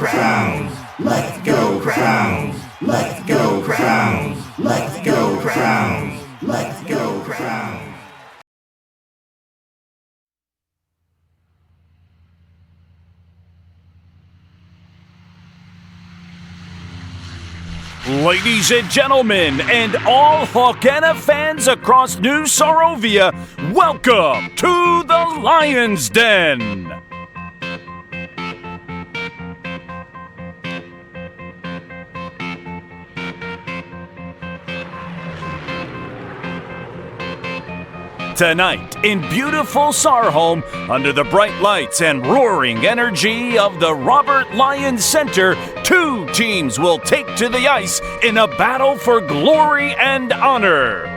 Crowns! Let's go Crowns! Let's go Crowns! Let's go Crowns! Let's go Crowns! Ladies and gentlemen, and all Hoquenna fans across New Sarovia, welcome to the Lion's Den! Tonight, in beautiful Sarholm, under the bright lights and roaring energy of the Robert Lyon Center, two teams will take to the ice in a battle for glory and honor.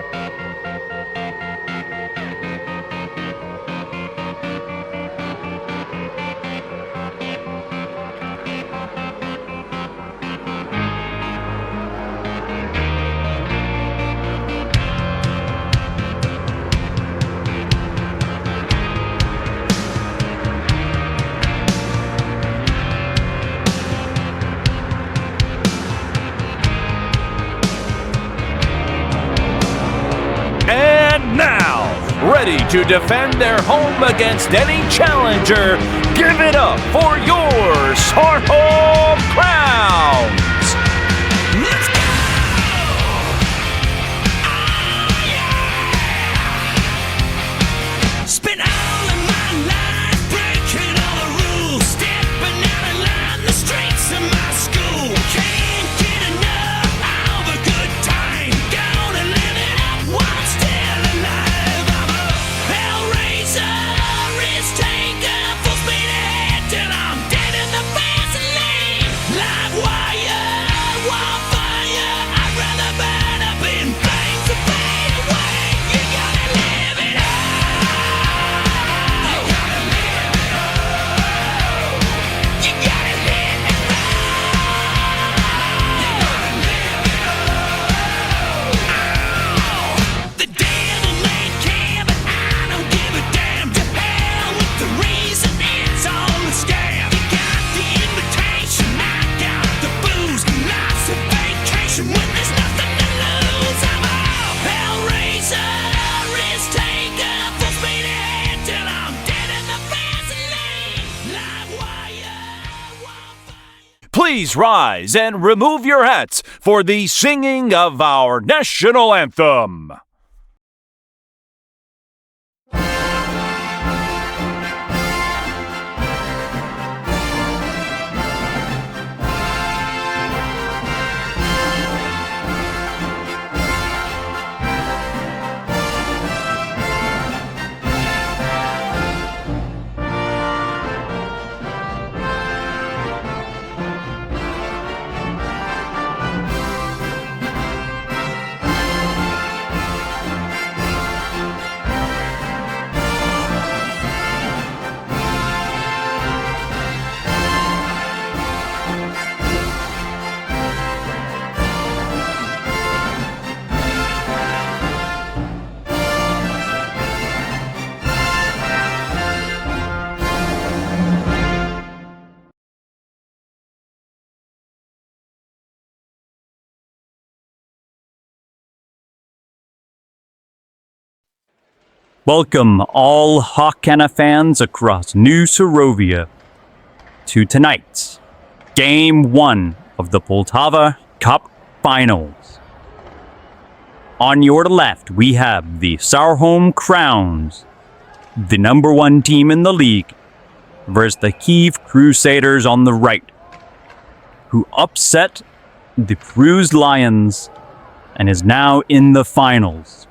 Ready to defend their home against any challenger, give it up for your SARHOLM CROWNS! Let's go! Spent all of my life breaking all the rules, stepping out of line the streets of my school. Can't get enough of a good time, gonna live it up while I'm still alive. Please rise and remove your hats for the singing of our national anthem. Welcome all Hoquenna fans across New Sarovia to tonight's Game 1 of the Poltava Cup Finals. On your left, we have the SARHOLM CROWNS, the #1 team in the league, versus the CUIVE Crusaders on the right, who upset the Bruised Lions and is now in the finals.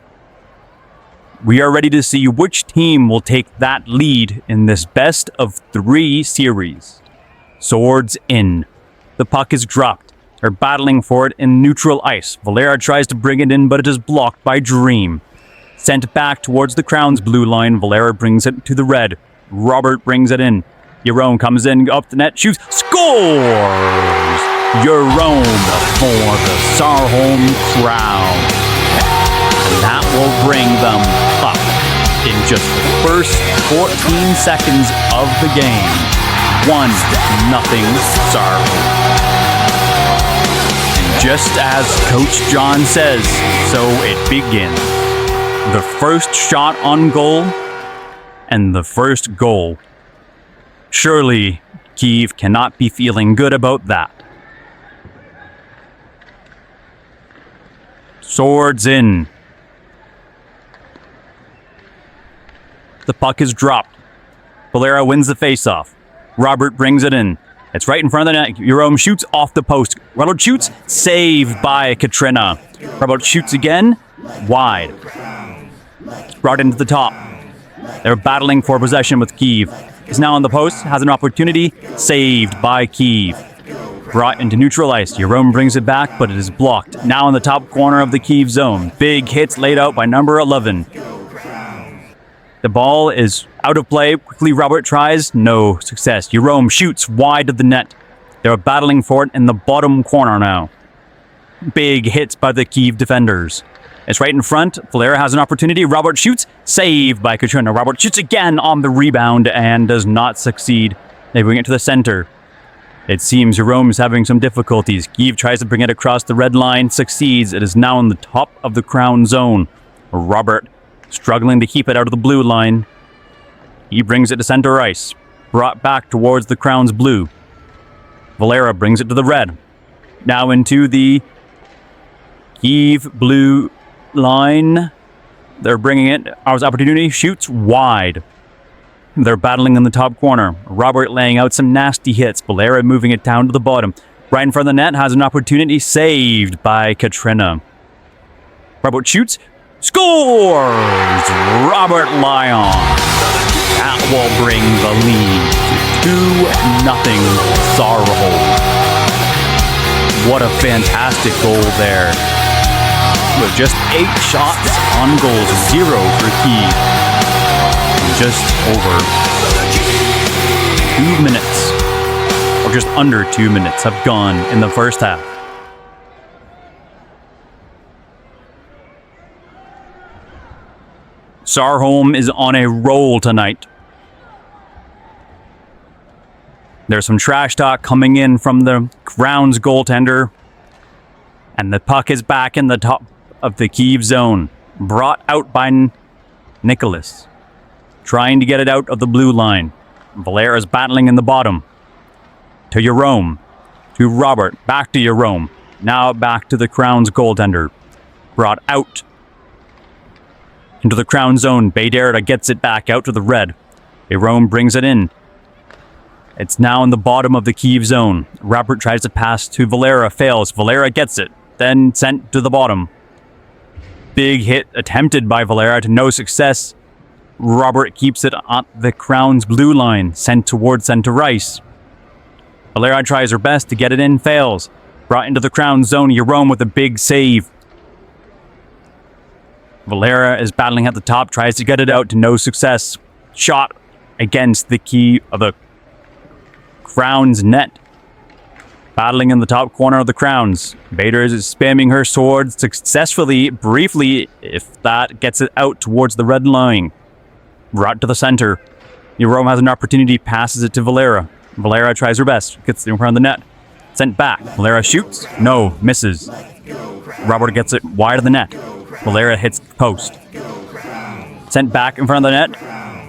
We are ready to see which team will take that lead in this best-of-3 series. Swords in. The puck is dropped. They're battling for it in neutral ice. Valera tries to bring it in, but it is blocked by Dream. Sent back towards the Crown's blue line. Valera brings it to the red. Robert brings it in. Jerome comes in, up the net, shoots, scores! Jerome for the SARHOLM Crowns. And that will bring them up in just the first 14 seconds of the game. 1-0 Sarho. And just as Coach John says, so it begins. The first shot on goal and the first goal. Surely, CUIVE cannot be feeling good about that. Swords in. The puck is dropped. Valera wins the faceoff. Robert brings it in. It's right in front of the net. Jerome shoots off the post. Robert shoots. Saved by Katrina. Robert shoots again. Wide. Brought into the top. They're battling for possession with CUIVE. Is now on the post. Has an opportunity. Saved by CUIVE. Brought into neutral ice. Jerome brings it back, but it is blocked. Now in the top corner of the CUIVE zone. Big hits laid out by number 11. The ball is out of play. Quickly Robert tries. No success. Jerome shoots wide of the net. They're battling for it in the bottom corner now. Big hits by the CUIVE defenders. It's right in front. Valera has an opportunity. Robert shoots. Saved by Katrina. Robert shoots again on the rebound and does not succeed. They bring it to the center. It seems Jerome is having some difficulties. CUIVE tries to bring it across the red line. Succeeds. It is now in the top of the crown zone. Robert struggling to keep it out of the blue line. He brings it to center ice. Brought back towards the crown's blue. Valera brings it to the red. Now into the CUIVE blue line. They're bringing it. Our opportunity shoots wide. They're battling in the top corner. Robert laying out some nasty hits. Valera moving it down to the bottom. Right in front of the net has an opportunity. Saved by Katrina. Robert shoots. Scores! Robert Lyon. That will bring the lead to 2-0 Sarholm. What a fantastic goal there. With just 8 shots on goal, 0 for CUIVE. Just over 2 minutes, or just under 2 minutes, have gone in the first half. Sarholm is on a roll tonight. There's some trash talk coming in from the Crowns goaltender. And the puck is back in the top of the CUIVE zone. Brought out by Nicholas. Trying to get it out of the blue line. Valera's battling in the bottom. To Jerome. To Robert. Back to Jerome. Now back to the Crowns goaltender. Brought out into the crown zone. Bayderda gets it back out to the red. Jerome brings it in. It's now in the bottom of the CUIVE zone. Robert tries to pass to Valera. Fails. Valera gets it. Then sent to the bottom. Big hit attempted by Valera to no success. Robert keeps it on the Crown's blue line, sent towards center ice. Valera tries her best to get it in, fails. Brought into the Crown zone, Jerome with a big save. Valera is battling at the top, tries to get it out to no success. Shot against the key of the Crown's net. Battling in the top corner of the Crowns. Bader is spamming her sword successfully, briefly, if that gets it out towards the red line. Brought to the center. Jerome has an opportunity, passes it to Valera. Valera tries her best, gets it in front of the net. Sent back. Valera shoots. No, misses. Robert gets it wide of the net. Valera hits the post. Sent back in front of the net.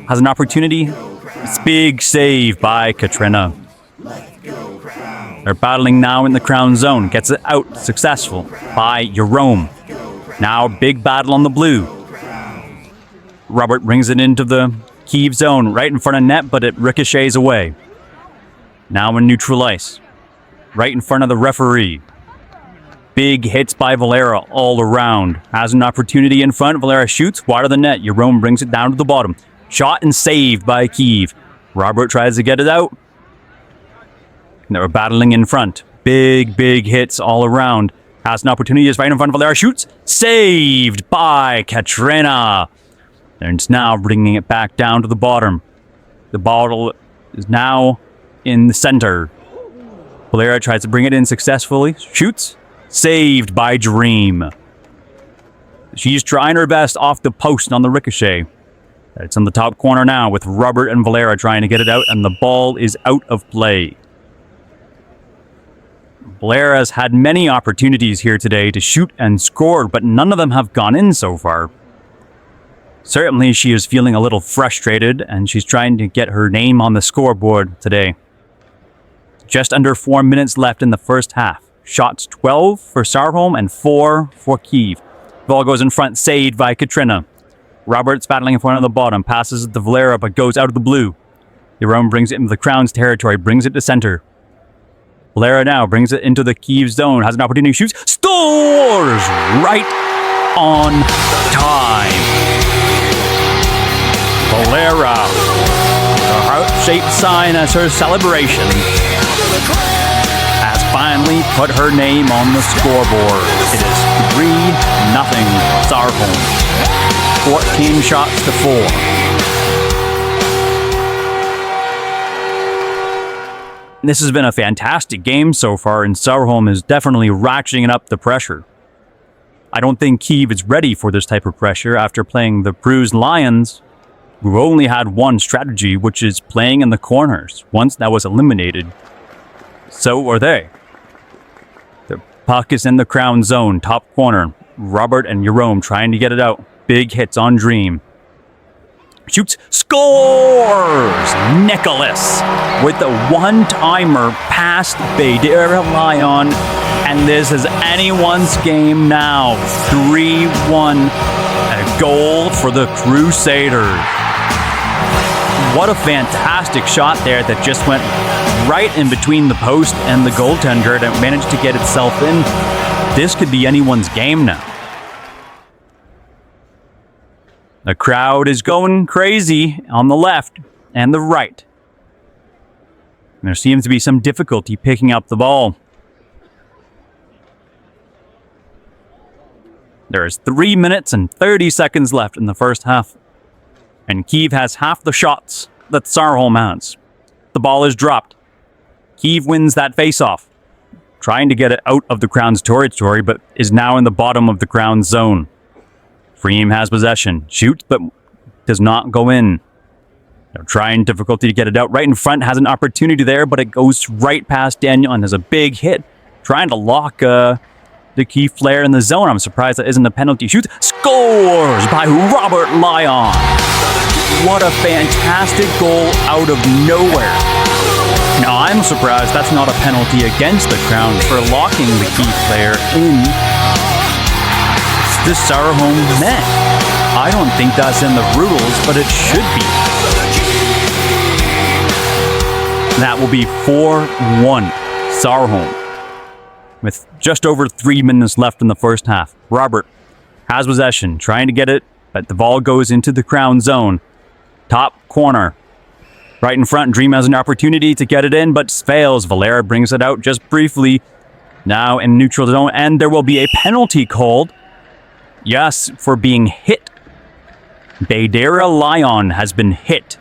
Has an opportunity. It's big save by Katrina. They're battling now in the crown zone. Gets it out. Successful by Jerome. Now big battle on the blue. Robert brings it into the CUIVE zone right in front of net, but it ricochets away. Now in neutral ice. Right in front of the referee. Big hits by Valera all around. Has an opportunity in front. Valera shoots wide of the net. Jerome brings it down to the bottom. Shot and saved by CUIVE. Robert tries to get it out. They were battling in front. Big hits all around. Has an opportunity, is right in front of Valera. Shoots. Saved by Katrina. And it's now bringing it back down to the bottom. The bottle is now in the center. Valera tries to bring it in successfully. Shoots. Saved by Dream. She's trying her best off the post on the ricochet. It's in the top corner now with Robert and Valera trying to get it out, and the ball is out of play. Valera's had many opportunities here today to shoot and score, but none of them have gone in so far. Certainly she is feeling a little frustrated, and she's trying to get her name on the scoreboard today. Just under 4 minutes left in the first half. Shots 12 for SARHOLM and 4 for CUIVE. Ball goes in front, saved by Katrina. Robert's battling in front of the bottom, passes it to Valera, but goes out of the blue. Jerome brings it into the Crowns territory, brings it to center. Valera now brings it into the CUIVE zone, has an opportunity, shoots, scores! Right on time. Valera, the heart-shaped sign as her celebration, has finally put her name on the scoreboard. It is 3-0 SARHOLM. 14 shots to 4. This has been a fantastic game so far, and SARHOLM is definitely ratcheting up the pressure. I don't think CUIVE is ready for this type of pressure after playing the Bruised Lions, who only had one strategy, which is playing in the corners. Once that was eliminated, so are they. The puck is in the Crown zone, top corner. Robert and Jerome trying to get it out. Big hits on Dream. Shoots, scores! Nicholas with the one-timer past Badera Lion, and this is anyone's game now. 3-1, a goal for the Crusaders. What a fantastic shot there that just went right in between the post and the goaltender and managed to get itself in. This could be anyone's game now. The crowd is going crazy on the left and the right. There seems to be some difficulty picking up the ball. There is 3 minutes and 30 seconds left in the first half, and CUIVE has half the shots that SARHOLM has. The ball is dropped. CUIVE wins that face-off, trying to get it out of the Crown's territory, but is now in the bottom of the Crown's zone. Freem has possession, shoots, but does not go in. They're trying difficulty to get it out. Right in front, has an opportunity there, but it goes right past Daniel and has a big hit. Trying to lock the CUIVE player in the zone. I'm surprised that isn't a penalty. Shoots, scores by Robert Lyon. What a fantastic goal out of nowhere. Now, I'm surprised that's not a penalty against the Crown for locking the CUIVE player in the SARHOLM net. I don't think that's in the rules, but it should be. That will be 4-1 SARHOLM. With just over 3 minutes left in the first half. Robert has possession, trying to get it, but the ball goes into the Crown zone. Top corner. Right in front, Dream has an opportunity to get it in, but fails. Valera brings it out just briefly. Now in neutral zone, and there will be a penalty called. Yes, for being hit. Badera Lion has been hit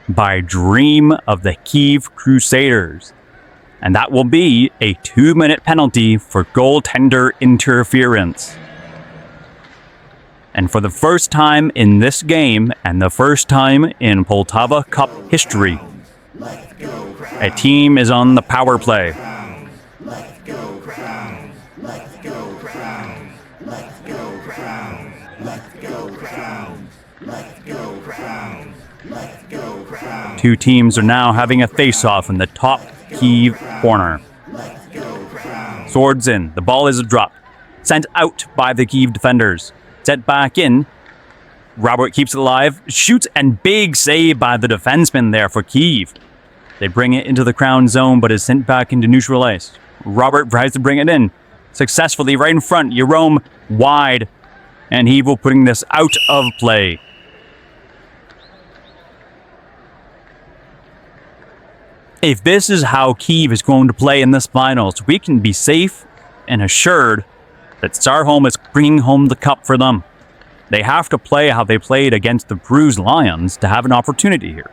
by Dream of the CUIVE Crusaders. And that will be a 2-minute penalty for goaltender interference. And for the first time in this game, and the first time in Poltava Cup history, a team is on the power play. Let's go Crowns! Let's go Crowns! Let's go Crowns! Let's go Crowns! Let's go Crowns! Let's go Crowns! Two teams are now having a face-off in the top CUIVE corner. Swords in. The ball is dropped. Sent out by the CUIVE defenders. Set back in. Robert keeps it alive. Shoots, and big save by the defenseman there for CUIVE. They bring it into the Crown zone, but is sent back into neutral ice. Robert tries to bring it in. Successfully right in front. Jerome wide. And he will putting this out of play. If this is how CUIVE is going to play in this finals, we can be safe and assured that SARHOLM is bringing home the cup for them. They have to play how they played against the Bruised Lions to have an opportunity here.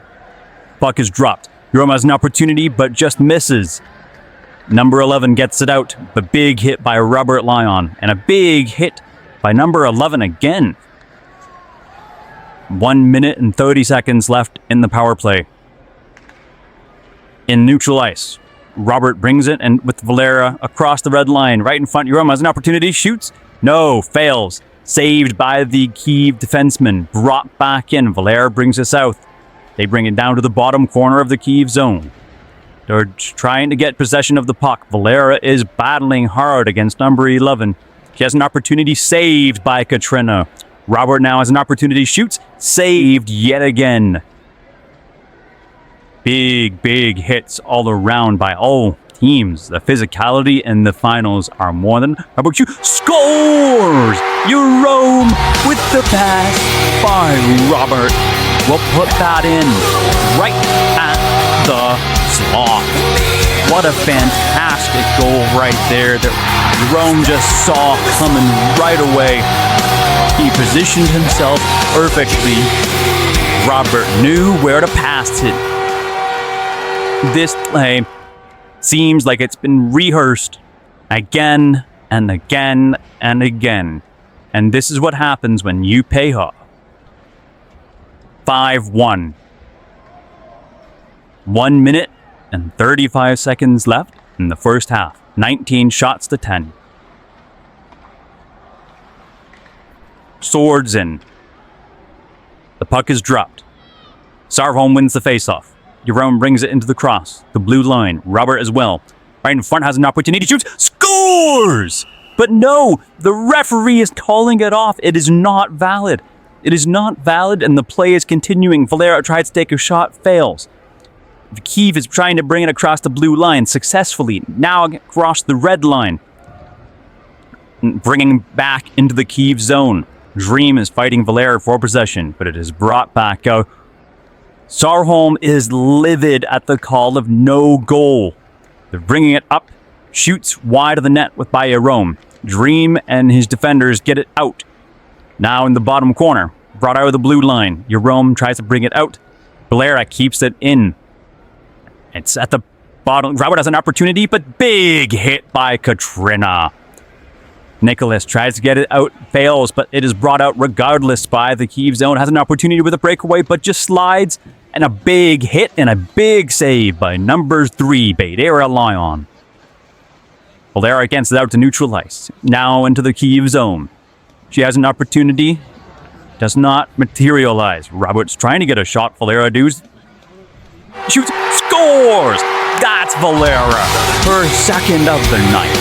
Puck is dropped. Jerome has an opportunity, but just misses. Number 11 gets it out, but big hit by Robert Lyon, and a big hit by number 11 again. 1 minute and 30 seconds left in the power play. In neutral ice, Robert brings it, and with Valera across the red line, right in front. Jerome has an opportunity, shoots. No, fails. Saved by the Kyiv defenseman. Brought back in. Valera brings it south. They bring it down to the bottom corner of the Kyiv zone. They're trying to get possession of the puck. Valera is battling hard against number 11. She has an opportunity, saved by Katrina. Robert now has an opportunity, shoots, saved yet again. Big hits all around by all teams. The physicality in the finals are more than... How about you? Scores! Jerome with the pass by Robert. We'll put that in right at the slot. What a fantastic goal right there that Jerome just saw coming right away. He positioned himself perfectly. Robert knew where to pass it. This play seems like it's been rehearsed again and again and again. And this is what happens when you pay off. 5-1. 1 minute and 35 seconds left in the first half. 19 shots to 10. Swords in. The puck is dropped. Sarholm wins the faceoff. Jerome brings it into the cross. The blue line. Robert as well. Right in front has an opportunity. Shoots. Scores! But no, the referee is calling it off. It is not valid. It is not valid, and the play is continuing. Valera tries to take a shot, fails. Kyiv is trying to bring it across the blue line successfully. Now across the red line. Bringing back into the Kyiv zone. Dream is fighting Valera for possession, but it is brought back out. Sarholm is livid at the call of no goal. They're bringing it up. Shoots wide of the net with by Jerome. Dream and his defenders get it out. Now in the bottom corner. Brought out of the blue line. Jerome tries to bring it out. Valera keeps it in. It's at the bottom. Robert has an opportunity, but big hit by Katrina. Nicholas tries to get it out, fails, but it is brought out regardless by the Kyiv zone. Has an opportunity with a breakaway, but just slides. And a big hit and a big save by number 3, Badera Lyon. Valera gets it out to neutral ice. Now into the Kyiv zone. She has an opportunity. Does not materialize. Robert's trying to get a shot. Valera does. Shoots. Scores! That's Valera. Her second of the night.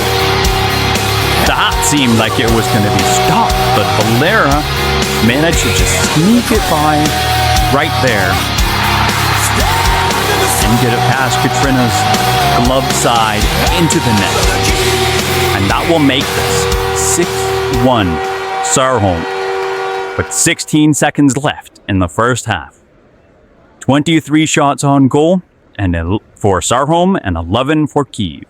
That seemed like it was going to be stopped, but Valera managed to just sneak it by right there and get it past Katrina's glove side into the net. And that will make this 6-1 Sarholm with 16 seconds left in the first half. 23 shots on goal and for Sarholm and 11 for Kyiv.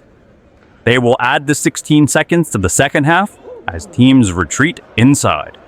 They will add the 16 seconds to the second half as teams retreat inside.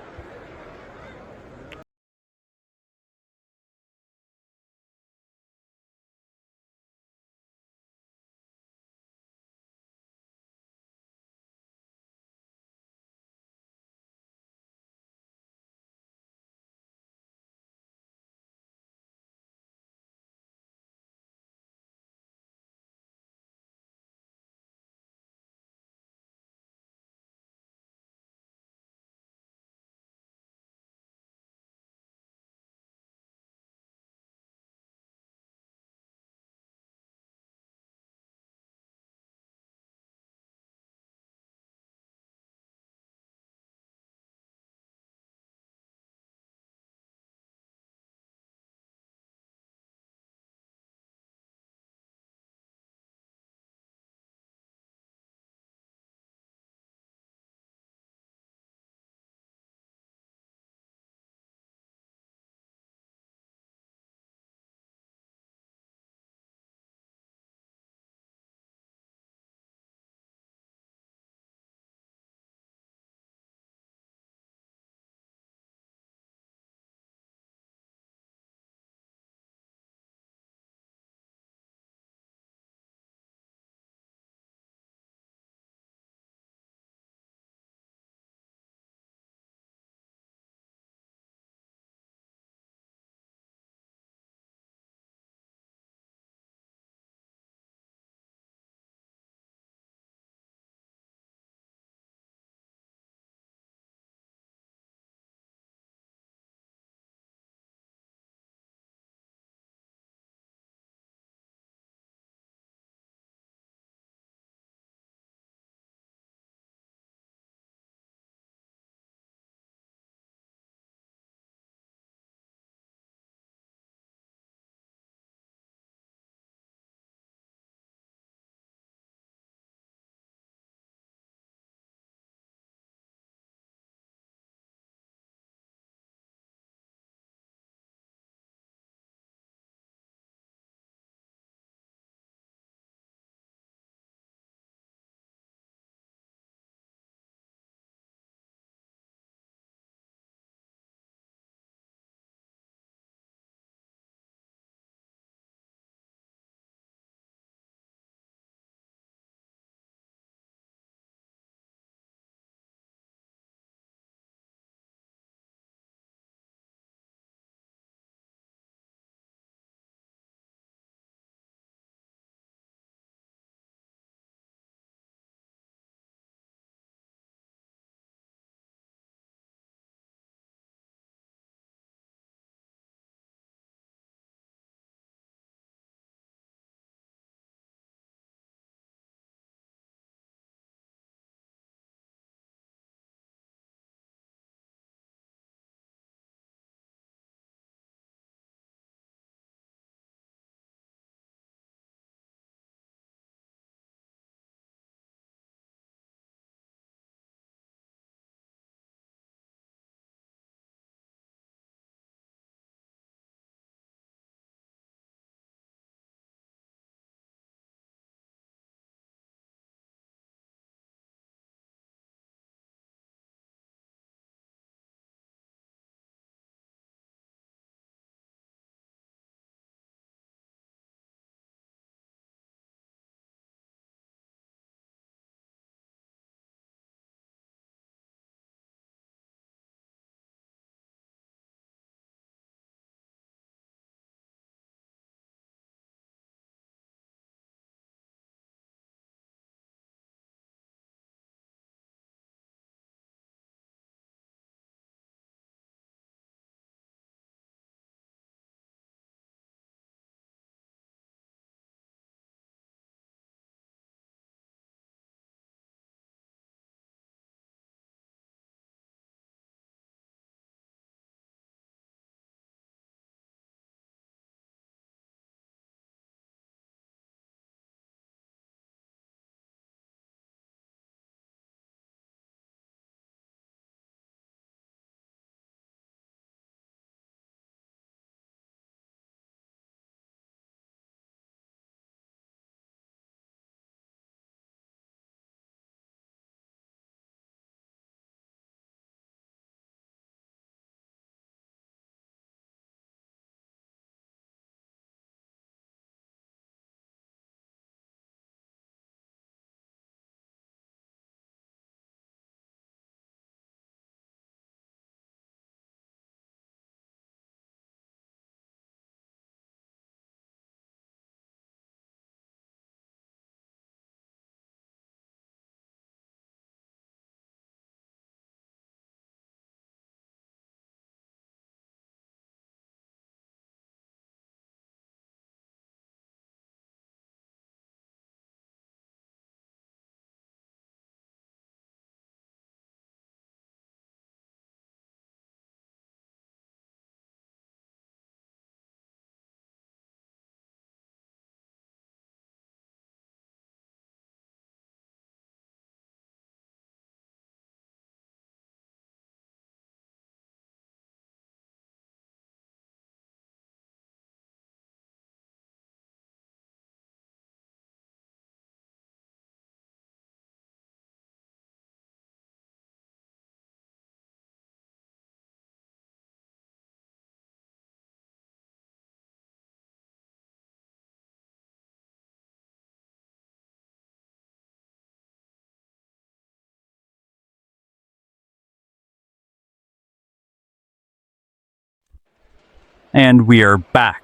And we are back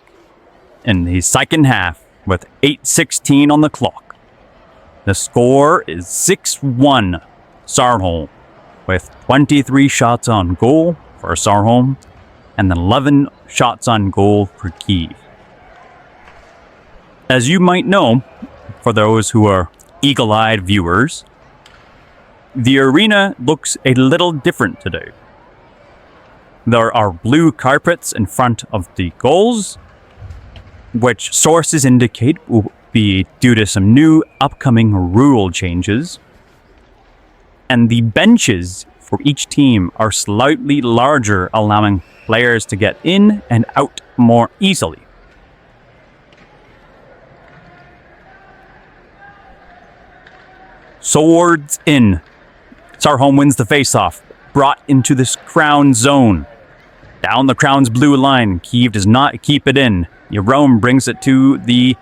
in the second half with 8:16 on the clock. The score is 6-1 Sarholm, with 23 shots on goal for Sarholm and 11 shots on goal for CUIVE. As you might know, for those who are eagle-eyed viewers, the arena looks a little different today. There are blue carpets in front of the goals, which sources indicate will be due to some new upcoming rule changes. And the benches for each team are slightly larger, allowing players to get in and out more easily. Swords in. Sarholm wins the face-off, brought into this crown zone. Down the crown's blue line, CUIVE does not keep it in. Jerome brings it to the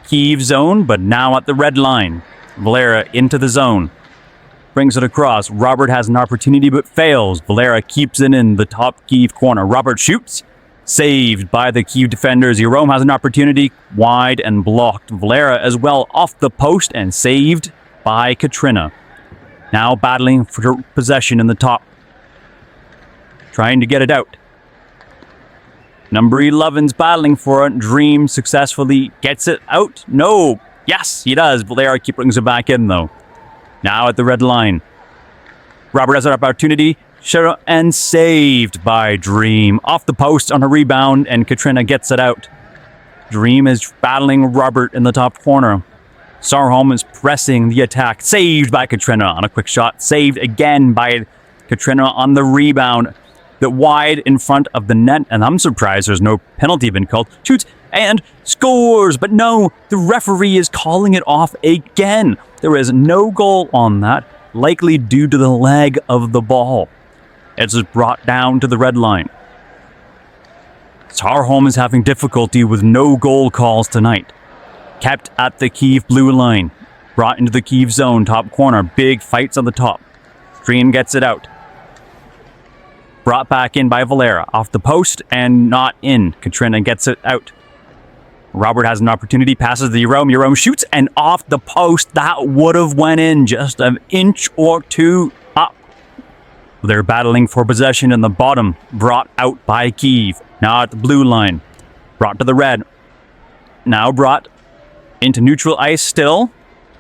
CUIVE zone, but now at the red line. Valera into the zone. Brings it across. Robert has an opportunity but fails. Valera keeps it in the top CUIVE corner. Robert shoots. Saved by the CUIVE defenders. Jerome has an opportunity. Wide and blocked. Valera as well off the post and saved by Katrina. Now battling for possession in the top. Trying to get it out. Number 11's battling for it. Dream successfully gets it out. No. Yes, he does. Valera brings it back in, though. Now at the red line. Robert has an opportunity. And saved by Dream. Off the post on a rebound, and Katrina gets it out. Dream is battling Robert in the top corner. Sarholm is pressing the attack. Saved by Katrina on a quick shot. Saved again by Katrina on the rebound. The wide in front of the net, and I'm surprised there's no penalty been called. Shoots and scores, but no, the referee is calling it off again. There is no goal on that, likely due to the leg of the ball. It's brought down to the red line. Sarholm is having difficulty with no goal calls tonight. Kept at the CUIVE blue line. Brought into the CUIVE zone, top corner. Big fights on the top. Stream gets it out. Brought back in by Valera. Off the post and not in. Katrina gets it out. Robert has an opportunity. Passes to Jerome. Jerome shoots and off the post. That would have went in just an inch or two up. They're battling for possession in the bottom. Brought out by CUIVE. Now at the blue line. Brought to the red. Now brought into neutral ice still.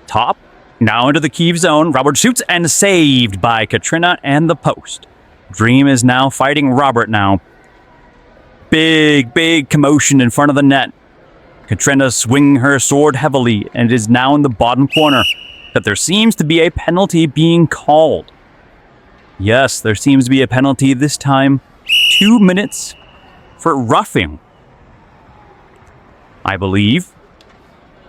Top. Now into the CUIVE zone. Robert shoots and saved by Katrina and the post. Dream is now fighting Robert now. Big commotion in front of the net. Katrina swinging her sword heavily and is now in the bottom corner. That there seems to be a penalty being called. Yes, there seems to be a penalty this time. 2 minutes for roughing, I believe,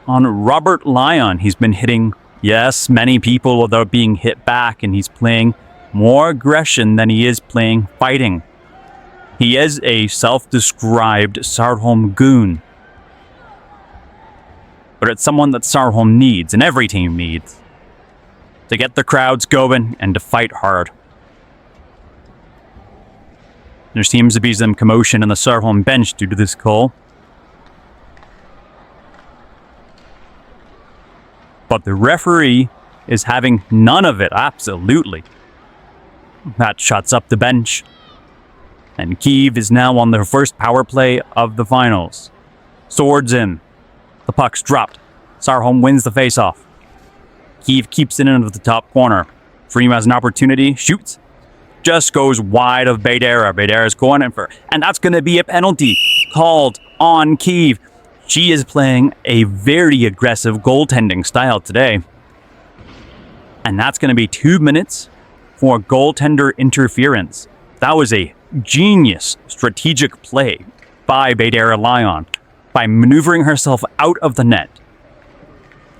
on Robert Lyon. He's been hitting, yes, many people without being hit back, and he's playing more aggression than he is playing fighting. He is a self-described Sarholm goon. But it's someone that Sarholm needs, and every team needs, to get the crowds going and to fight hard. There seems to be some commotion in the Sarholm bench due to this call. But the referee is having none of it, absolutely. That shuts up the bench. And CUIVE is now on their first power play of the finals. Swords in. The puck's dropped. Sarholm wins the face-off. CUIVE keeps it into the top corner. Freem has an opportunity. Shoots. Just goes wide of Baidera. Baidera's going in for... And that's going to be a penalty called on CUIVE. She is playing a very aggressive goaltending style today. And that's going to be 2 minutes for goaltender interference. That was a genius strategic play by Baidera Lyon by maneuvering herself out of the net.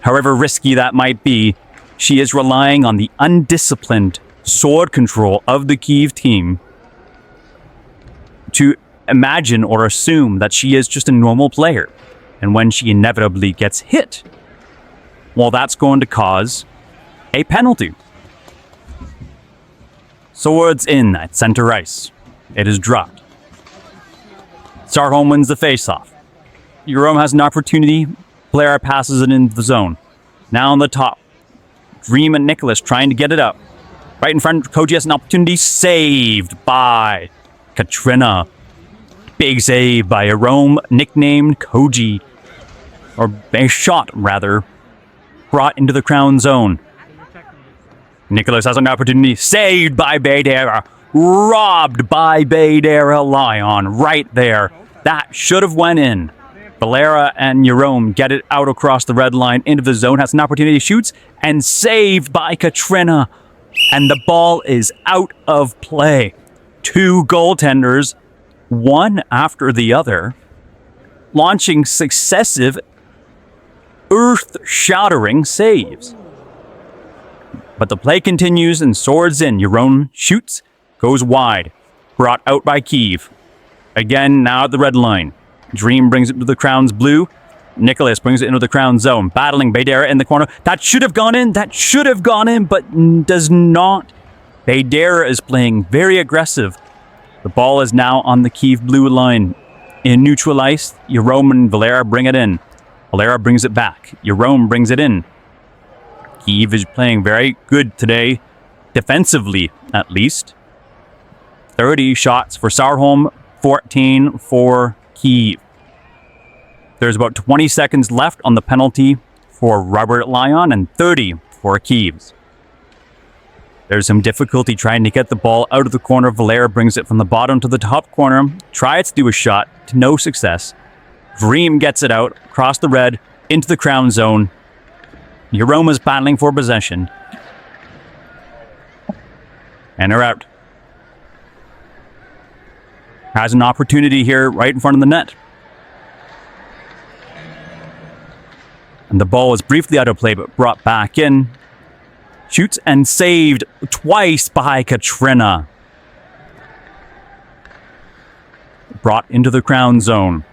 However risky that might be, she is relying on the undisciplined sword control of the CUIVE team to imagine or assume that she is just a normal player. And when she inevitably gets hit, well, that's going to cause a penalty. Swords in at center ice. It is dropped. Sarholm wins the faceoff. Jerome has an opportunity. Valera passes it into the zone. Now on the top. Dream and Nicholas trying to get it up. Right in front, Koji has an opportunity. Saved by Katrina. Big save by Jerome, nicknamed Koji. Or a shot, rather. Brought into the crown zone. Nicholas has an opportunity. Saved by Baydera. Robbed by Baydera Lion. Right there. That should have went in. Valera and Jerome get it out across the red line into the zone. Has an opportunity. Shoots. And saved by Katrina. And the ball is out of play. Two goaltenders, one after the other, launching successive earth-shattering saves. But the play continues and swords in. Jerome shoots, goes wide, brought out by CUIVE. Again, now at the red line. Dream brings it to the Crown's blue. Nicholas brings it into the Crown zone, battling Baydera in the corner. That should have gone in, but does not. Baydera is playing very aggressive. The ball is now on the CUIVE blue line. In neutral ice, Jerome and Valera bring it in. Valera brings it back. Jerome brings it in. CUIVE is playing very good today, defensively at least. 30 shots for Sarholm, 14 for CUIVE. There's about 20 seconds left on the penalty for Robert Lyon and 30 for CUIVE's. There's some difficulty trying to get the ball out of the corner. Valera brings it from the bottom to the top corner. Tries to do a shot to no success. Dream gets it out across the red into the crown zone. Jerome is battling for possession. And they're out. Has an opportunity here right in front of the net. And the ball is briefly out of play, but brought back in. Shoots and saved twice by Katrina. Brought into the crown zone.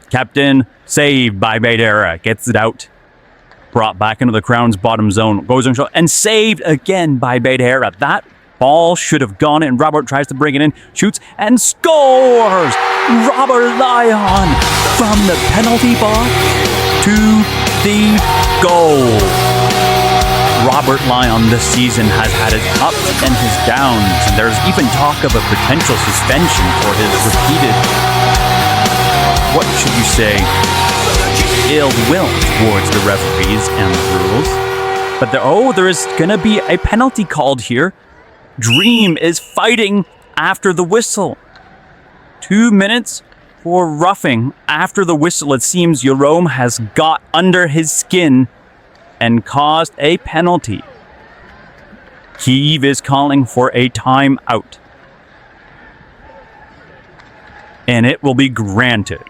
Kept in, saved by Baydera. Gets it out. Brought back into the crown's bottom zone. Goes in shot and saved again by Baydera. That ball should have gone in. Robert tries to bring it in. Shoots and scores! Robert Lyon from the penalty box to the goal. Robert Lyon this season has had his ups and his downs, and there's even talk of a potential suspension for his repeated, what should you say, ill will towards the referees and the rules. But there is going to be a penalty called here. Dream is fighting after the whistle. 2 minutes for roughing after the whistle. It seems Jerome has got under his skin and caused a penalty. CUIVE is calling for a timeout. And it will be granted.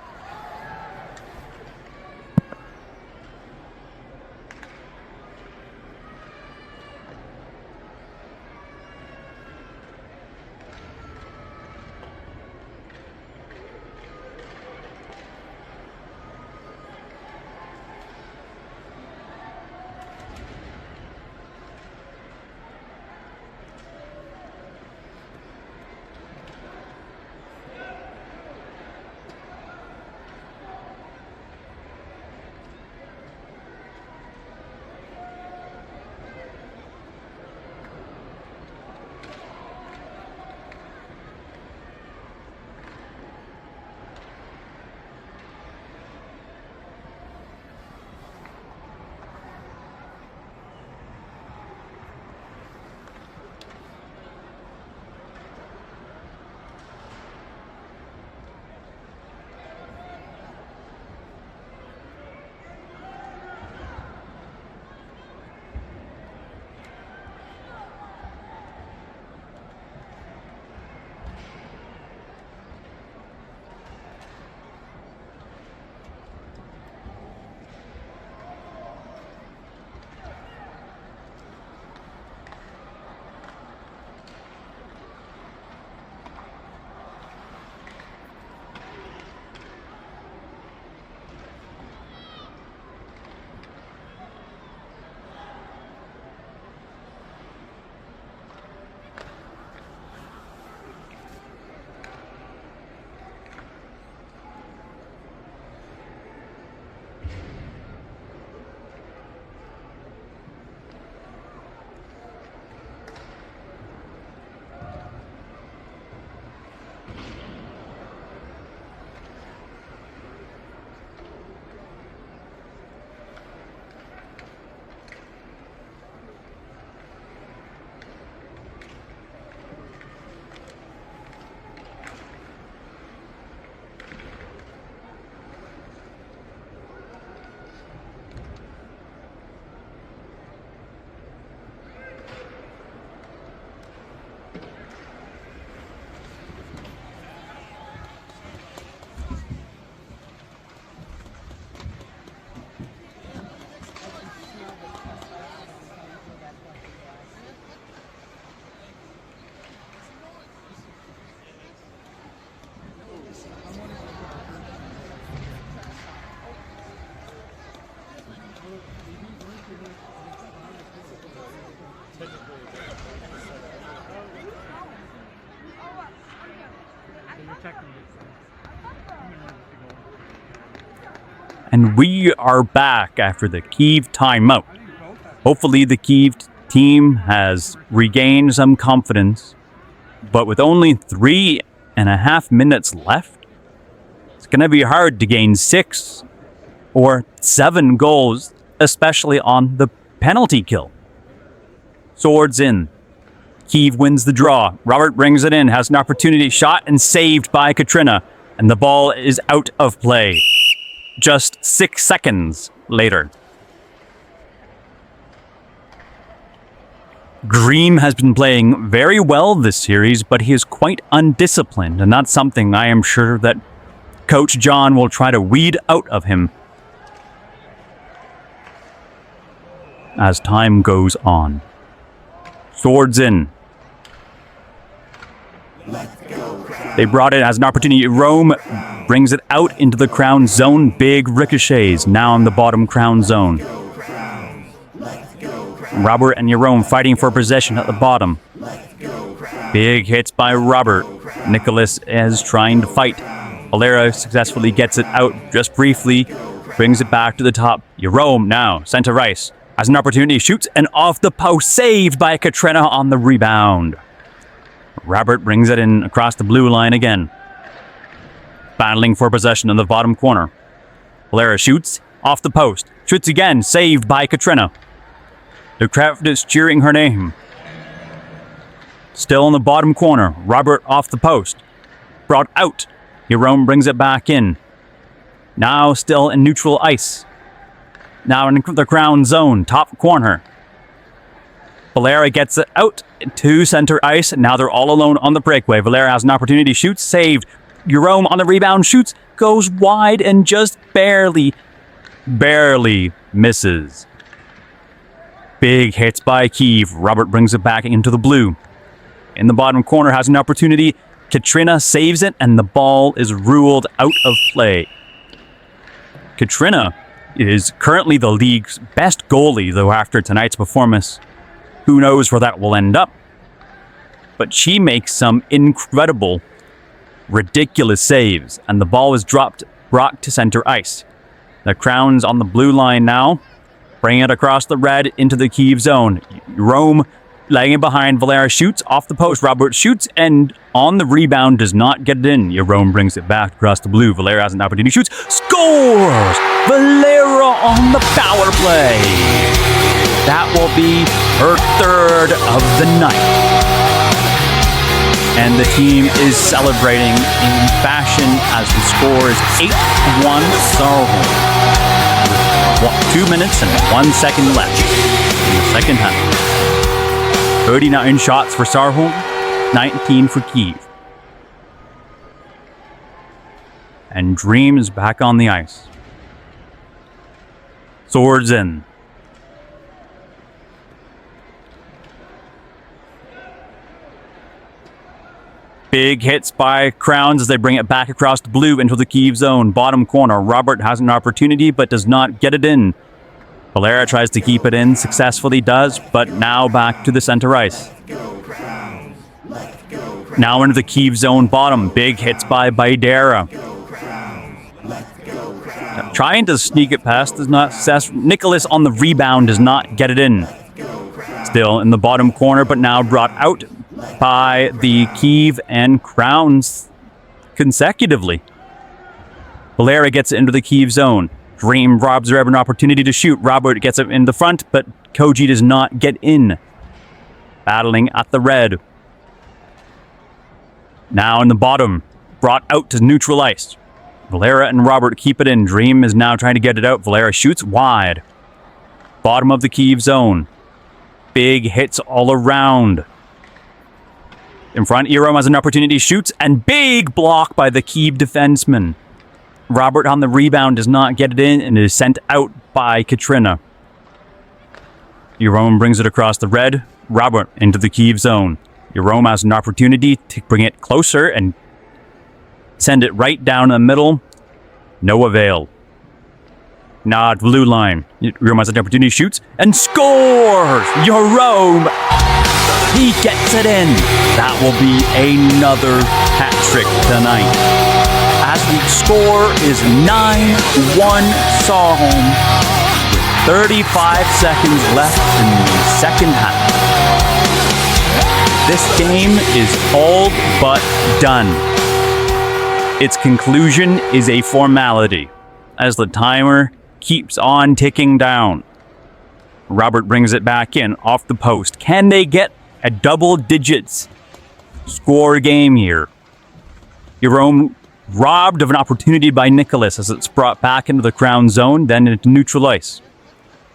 And we are back after the CUIVE timeout. Hopefully the CUIVE team has regained some confidence. But with only 3.5 minutes left, it's going to be hard to gain 6 or 7 goals, especially on the penalty kill. Swords in. CUIVE wins the draw. Robert brings it in, has an opportunity, shot and saved by Katrina. And the ball is out of play. Just 6 seconds later. Dream has been playing very well this series, but he is quite undisciplined, and that's something I am sure that Coach John will try to weed out of him as time goes on. Swords in. They brought it as an opportunity. Rome brings it out into the crown zone. Big ricochets now in the bottom crown zone. Robert and Jerome fighting for possession at the bottom. Big hits by Robert. Nicholas is trying to fight. Valera successfully gets it out just briefly. Brings it back to the top. Jerome now, center ice. Has an opportunity, shoots, and off the post, saved by Katrina on the rebound. Robert brings it in across the blue line again. Battling for possession in the bottom corner. Valera shoots, off the post, shoots again, saved by Katrina. The crowd is cheering her name. Still in the bottom corner, Robert off the post. Brought out, Jerome brings it back in. Now still in neutral ice. Now in the crown zone, top corner. Valera gets it out to center ice. Now they're all alone on the breakaway. Valera has an opportunity, shoots, saved. Jerome on the rebound, shoots, goes wide and just barely misses. Big hits by CUIVE. Robert brings it back into the blue. In the bottom corner, has an opportunity. Katrina saves it, and the ball is ruled out of play. Katrina is currently the league's best goalie, though after tonight's performance, who knows where that will end up. But she makes some incredible, ridiculous saves, and the ball is brought to center ice. The Crowns on the blue line now, bringing it across the red into the CUIVE zone. Rome laying it behind. Valera shoots off the post. Robert shoots and on the rebound does not get it in. Jerome brings it back across the blue. Valera has an opportunity, shoots, scores! Valera on the power play. That will be her 3rd of the night. And the team is celebrating in fashion as the score is 8-1 SARHOLM. 2 minutes and 1 second left in the second half. 39 shots for SARHOLM, 19 for CUIVE. And Dream is back on the ice. Swords in. Big hits by Crowns as they bring it back across the blue into the CUIVE zone. Bottom corner, Robert has an opportunity but does not get it in. Valera tries to keep it in, successfully does, but now back to the center ice. Now into the CUIVE zone bottom. Big hits by Baidera. Trying to sneak it past is not successful. Nicholas on the rebound does not get it in. Still in the bottom corner, but now brought out by the CUIVE and Crowns consecutively. Valera gets it into the CUIVE zone. Dream robs her of an opportunity to shoot. Robert gets it in the front, but Koji does not get in. Battling at the red. Now in the bottom. Brought out to neutral ice. Valera and Robert keep it in. Dream is now trying to get it out. Valera shoots wide. Bottom of the CUIVE zone. Big hits all around. In front, Jerome has an opportunity, shoots, and big block by the CUIVE defenseman. Robert on the rebound does not get it in and is sent out by Katrina. Jerome brings it across the red. Robert into the CUIVE zone. Jerome has an opportunity to bring it closer and send it right down the middle. No avail. Now at blue line. Jerome has an opportunity, shoots, and scores! Jerome! He gets it in. That will be another hat trick tonight. As Score is 9-1 Sarholm, with 35 seconds left in the second half. This game is all but done. Its conclusion is a formality, as the timer keeps on ticking down. Robert brings it back in off the post. Can they get a double digits score game here? Jerome robbed of an opportunity by Nicholas as it's brought back into the Crown zone, then into neutral ice.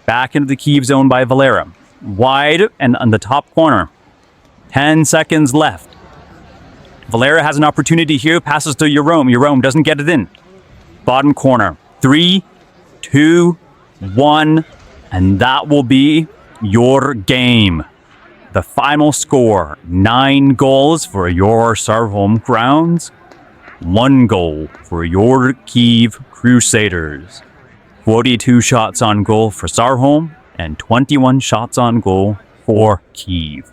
Back into the CUIVE zone by Valera. Wide and on the top corner. 10 seconds left. Valera has an opportunity here, passes to Jerome. Jerome doesn't get it in. Bottom corner. 3, 2, 1, and that will be your game. The final score, 9 goals for your SARHOLM Crowns, 1 goal for your CUIVE Crusaders. 42 shots on goal for SARHOLM and 21 shots on goal for CUIVE.